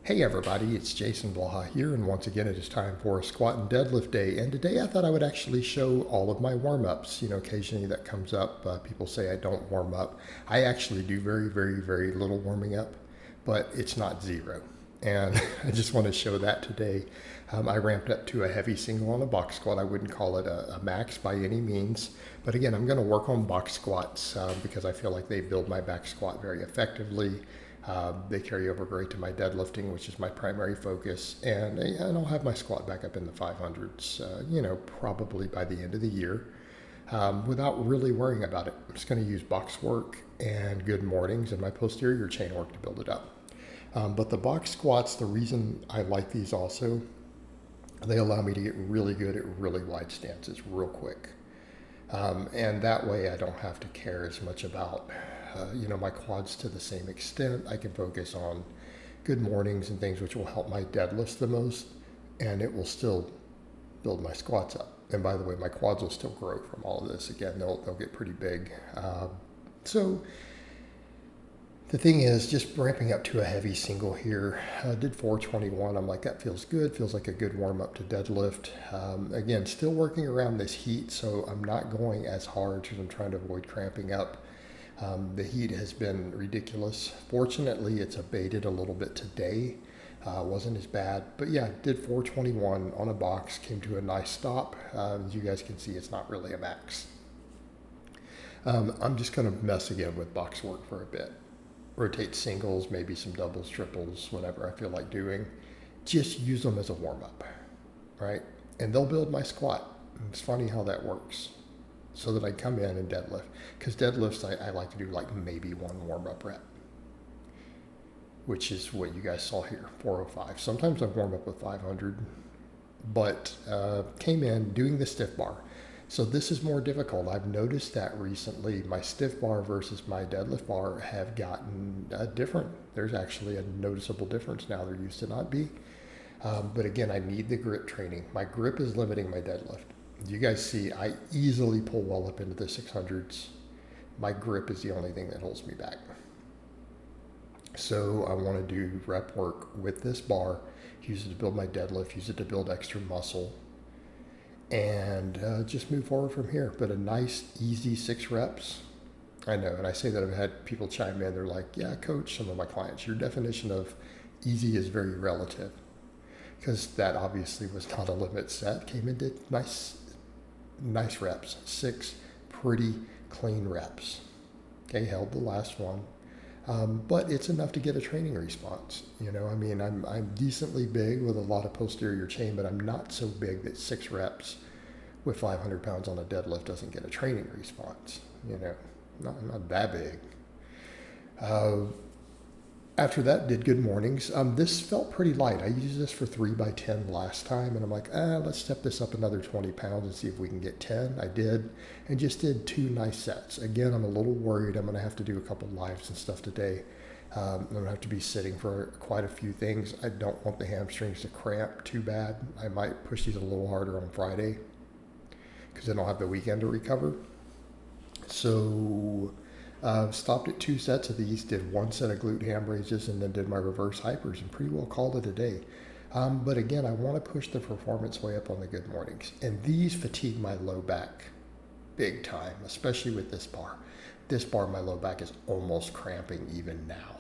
Hey everybody, it's Jason Blaha here, and once again it is time for a squat and deadlift day. And today I thought I would actually show all of my warm-ups. Occasionally that comes up. People say I don't warm up. I actually do very little warming up, but it's not zero. And I just want to show that today. I ramped up to a heavy single on a box squat. I wouldn't call it a max by any means. But again, I'm going to work on box squats because I feel like they build my back squat very effectively. They carry over great to my deadlifting, which is my primary focus, and I'll have my squat back up in the 500s, probably by the end of the year, without really worrying about it. I'm just going to use box work and good mornings and my posterior chain work to build it up. But the box squats, the reason I like these also, they allow me to get really good at really wide stances real quick. And that way I don't have to care as much about my quads to the same extent. I can focus on good mornings and things which will help my deadlifts the most, and it will still build my squats up. And by the way, my quads will still grow from all of this. Again, they'll get pretty big. So the thing is, just ramping up to a heavy single here. Did 421. I'm like, that feels good. Feels like a good warm up to deadlift. Again, still working around this heat, so I'm not going as hard because I'm trying to avoid cramping up. The heat has been ridiculous. Fortunately, it's abated a little bit today. Wasn't as bad, but yeah, did 421 on a box, came to a nice stop. As you guys can see, it's not really a max. I'm just going to mess again with box work for a bit. Rotate singles, maybe some doubles, triples, whatever I feel like doing. Just use them as a warm-up, right? And they'll build my squat. It's funny how that works. So that I come in and deadlift. Because deadlifts, I like to do like maybe one warm-up rep, which is what you guys saw here, 405. Sometimes I warm up with 500, but came in doing the stiff bar. So this is more difficult. I've noticed that recently my stiff bar versus my deadlift bar have gotten different. There's actually a noticeable difference now. There used to not be. But again, I need the grip training. My grip is limiting my deadlift. You guys see, I easily pull well up into the 600s. My grip is the only thing that holds me back. So I want to do rep work with this bar, use it to build my deadlift, use it to build extra muscle, and just move forward from here. But a nice, easy 6 reps. I know, and I say that I've had people chime in, they're like, yeah, coach, some of my clients, your definition of easy is very relative. Because that obviously was not a limit set. Came into nice reps, 6 pretty clean reps. Okay, held the last one, but it's enough to get a training response. I'm decently big with a lot of posterior chain, but I'm not so big that 6 reps with 500 pounds on a deadlift doesn't get a training response. Not that big. After that, did good mornings. This felt pretty light. I used this for 3x10 last time, and I'm like, let's step this up another 20 pounds and see if we can get 10. I did, and just did 2 nice sets. Again, I'm a little worried. I'm going to have to do a couple lives and stuff today. I'm going to have to be sitting for quite a few things. I don't want the hamstrings to cramp too bad. I might push these a little harder on Friday because then I'll have the weekend to recover. So stopped at 2 sets of these, did 1 set of glute ham raises, and then did my reverse hypers and pretty well called it a day. But again, I want to push the performance way up on the good mornings. And these fatigue my low back big time, especially with this bar. This bar, my low back is almost cramping even now.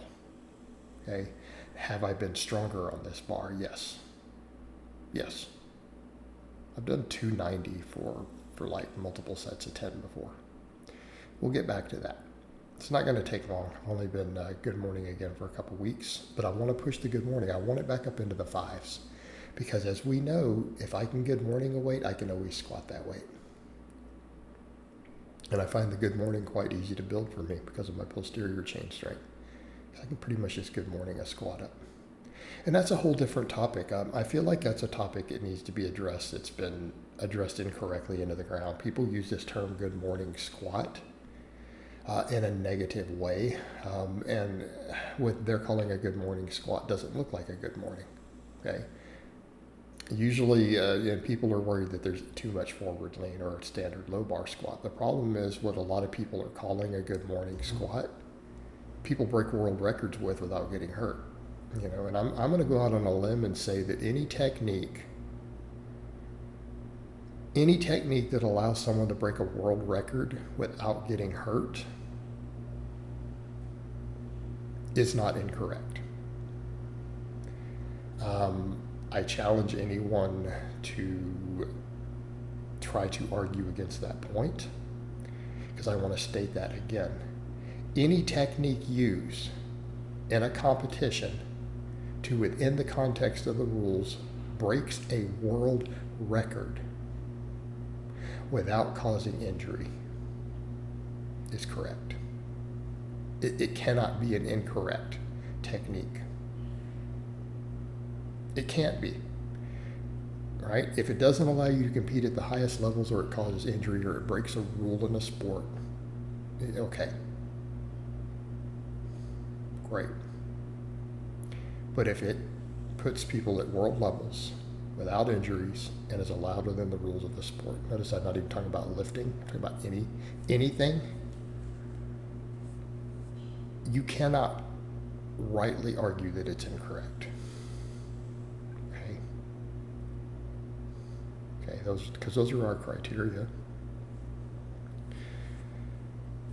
Okay. Have I been stronger on this bar? Yes. I've done 290 for like multiple sets of 10 before. We'll get back to that. It's not going to take long. I've only been good morning again for a couple weeks, but I want to push the good morning. I want it back up into the 5s because as we know, if I can good morning a weight, I can always squat that weight. And I find the good morning quite easy to build for me because of my posterior chain strength. I can pretty much just good morning a squat up. And that's a whole different topic. I feel like that's a topic that needs to be addressed. It's been addressed incorrectly into the ground. People use this term good morning squat in a negative way, and what they're calling a good morning squat doesn't look like a good morning. Okay. Usually, people are worried that there's too much forward lean or a standard low bar squat. The problem is what a lot of people are calling a good morning squat, people break world records with without getting hurt. And I'm going to go out on a limb and say that any technique that allows someone to break a world record without getting hurt is not incorrect. I challenge anyone to try to argue against that point, because I want to state that again. Any technique used in a competition to, within the context of the rules, breaks a world record without causing injury is correct. It cannot be an incorrect technique. It can't be, right? If it doesn't allow you to compete at the highest levels, or it causes injury, or it breaks a rule in a sport, okay, great. But if it puts people at world levels without injuries and is allowed within the rules of the sport, notice I'm not even talking about lifting, I'm talking about anything, you cannot rightly argue that it's incorrect. Okay, because those are our criteria.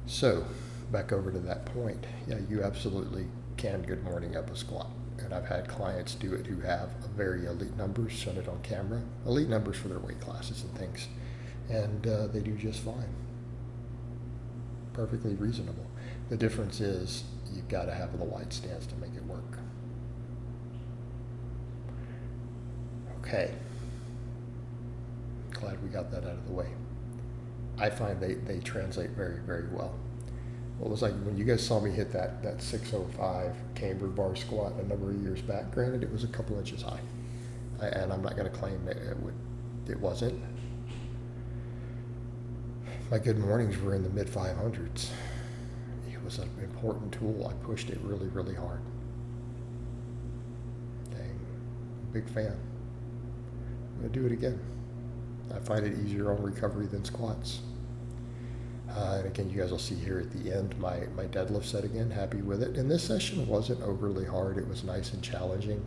So, back over to that point. Yeah, you absolutely can good morning up a squat. And I've had clients do it who have very elite numbers, shown it on camera, elite numbers for their weight classes and things. And they do just fine. Perfectly reasonable. The difference is you've got to have the wide stance to make it work. Okay. Glad we got that out of the way. I find they translate very, very well. What was like when you guys saw me hit that 605 camber bar squat a number of years back? Granted, it was a couple inches high, and I'm not going to claim that it wasn't. My good mornings were in the mid 500s. It was an important tool. I pushed it really, really hard. Dang, big fan. I'm going to do it again. I find it easier on recovery than squats. And again, you guys will see here at the end my deadlift set again, happy with it. And this session wasn't overly hard. It was nice and challenging,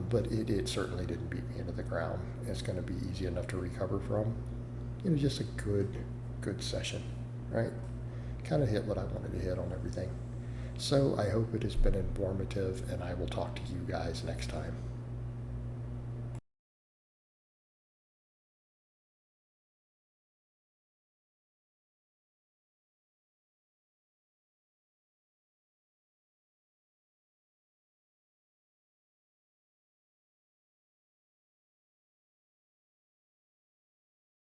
but it certainly didn't beat me into the ground. It's going to be easy enough to recover from. Just a good session, right? Kind of hit what I wanted to hit on everything. So I hope it has been informative, and I will talk to you guys next time.